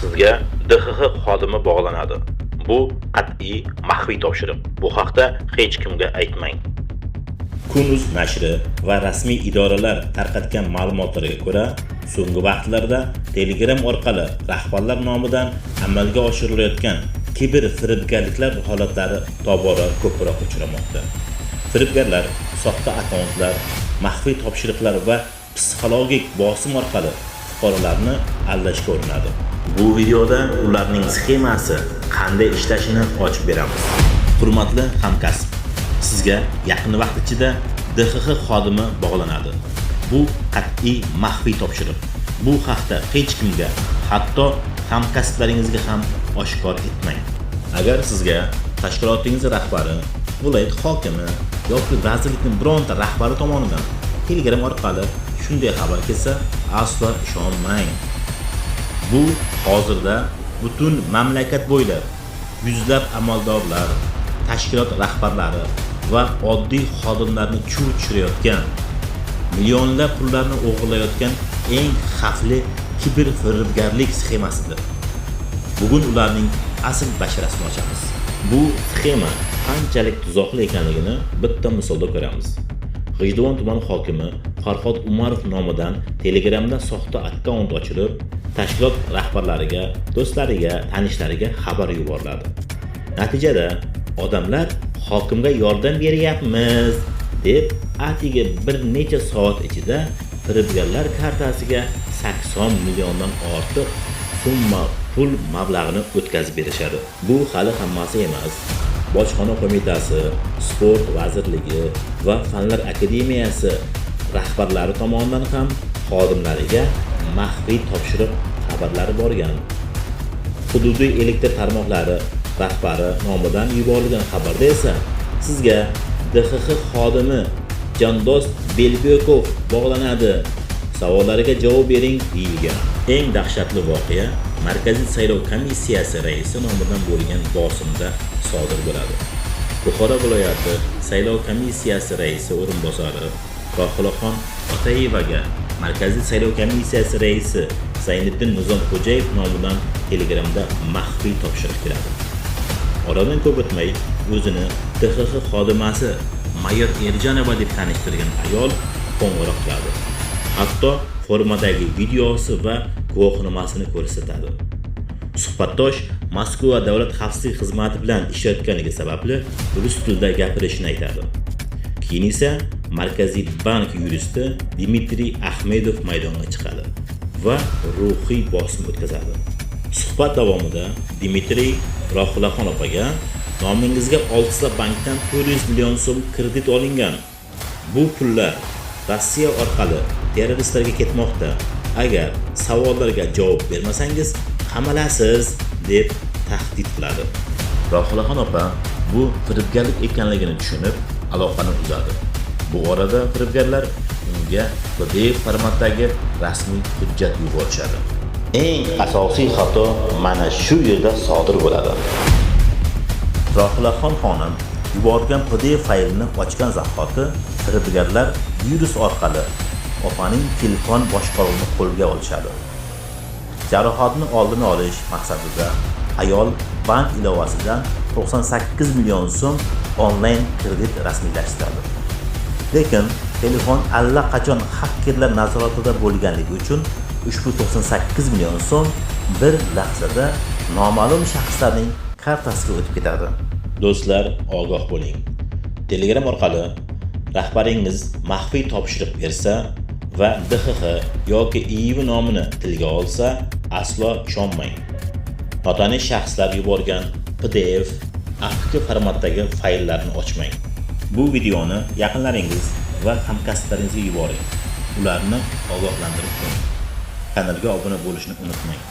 Sizga DXX xodimi bog'lanadi. Bu qat'iy maxfiy topshiriq. Bu haqda hech kimga aytmang. Kun.uz nashri va rasmiy idoralar tarqatgan ma'lumotlarga ko'ra, so'nggi vaqtlarda Telegram orqali rahbarlar nomidan amalga oshirilayotgan kiber firibgarliklar holatlari tobora ko'proq uchramoqda. Firibgarlar soxta akkauntlar, maxfiy topshiriqlar va psixologik bosim orqali fuqarolarni aldashga urinadi. Bu videoda ularning sxemasi qanday ishlashini ochib beramiz. Hurmatli hamkasb, sizga yaqin vaqt ichida DXX xodimi bog'lanadi. Bu qat'iy maxfiy topshiriq. Bu haqda hech kimga, hatto hamkasblaringizga ham oshkor etmang. Agar sizga tashkilotingiz rahbari, viloyat hokimi yoki vazirlikning bironta rahbari tomonidan Telegram orqali shunday xabar kelsa, aslo ishonmang. Bu hozirda butun mamlakat bo'ylab yuzlab amaldorlar, tashkilot rahbarlari va oddiy xodimlarni chuv tushirayotgan, millionlab pullarni o'g'irlayotgan eng xavfli kiber firibgarlik sxemasidir. Bugun ularning asl basharasini ochamiz. Bu sxema qanchalik tuzoqli ekanligini bitta misolda ko'ramiz. G'ijduvon tumani hokimi Farhod Umarov nomidan Telegramda soxta akkaunt ochilib, tashkilot rahbarlariga, do'stlariga, tanishlariga xabar yuboriladi. Natijada odamlar hokimga yordam beryapmiz deb atigi bir necha soat ichida firibgarlar kartasiga 80 milliondan ortiq summa pul mablag'ini o'tkazib berishadi. Bu hali hammasi emas. Bojxona qo'mitasi, sport vazirligi va fanlar akademiyasi rahbarlari tomonidan ham xodimlariga maxfiy topshiriq xabarlari borgan. Hududiy elektr tarmoqlari rahbari nomidan yuborilgan xabarda esa sizga DXX xodimi Jondost Belbekov bog'lanadi. Savollariga javob bering deyilgan. Eng dahshatli voqea Markaziy saylov komissiyasi raisi nomidan bo'lgan bosimda sodir bo'ladi. Buxoro viloyati saylov komissiyasi raisi o'rinbosari Rohilaxon Otayevaga Markaziy saylov komissiyasi raisi Zayniddin Nizomxo'jayev nomidan Telegramda maxfiy topshiriq keladi. Oradan ko'p o'tmay o'zini DXX xodimasi Mayor Erjanova deb tanishtirgan ayol qo'ng'iroq qiladi. Hatto formadagi videosi va guvohnomasini ko'rsatadi. Suhbatdosh Moskva davlat xavfsizlik xizmati bilan ishlayotganligi sababli rus tilida gapirishni aytadi. Keyin esa Markaziy bank yuristi Dmitriy Ahmedov maydonga chiqadi va ruhiy bosim o'tkazadi. Suhbat davomida Dmitriy Rohilaxon opaga nomingizga Oltisa bankdan 400 million so'm kredit olingan. Bu pullar Rossiya orqali terroristlarga ketmoqda. Agar savollarga javob bermasangiz, qamalasiz deb tahdid qiladi. Rohilaxon opa bu firibgarlik ekanligini tushunib, aloqani uzadi. Bu orada firibgarlar unga PDF formatdagi rasmiy hujjat yuborishadi. Eng asosiy xato mana shu yerda sodir bo'ladi. Rohilaxon xonim yuborgan PDF faylini ochgan zahoti firibgarlar virus orqali opaning telefon boshqaruvini qo'lga olishadi. Jarohatni oldini olish maqsadida ayol bank ilovasidan 98 million so'm onlayn kredit rasmiylashtiradi. Lekin telefon allaqachon xakerlar nazoratida bo'lganligi uchun ushbu 98 million so'm bir lahzada noma'lum shaxslarning kartasiga o'tib ketadi. Do'stlar, ogoh bo'ling. Telegram orqali rahbaringiz maxfiy topshiriq bersa va DXX yoki IIV nomini tilga olsa, aslo ishonmang. Notanish shaxslar yuborgan PDF, APK formatdagi fayllarni ochmang. Bu videoni yaqinlaringiz va hamkasblaringizga yuboring. Ularni ogohlantirib qo'ying. Kanalga obuna bo'lishni unutmang.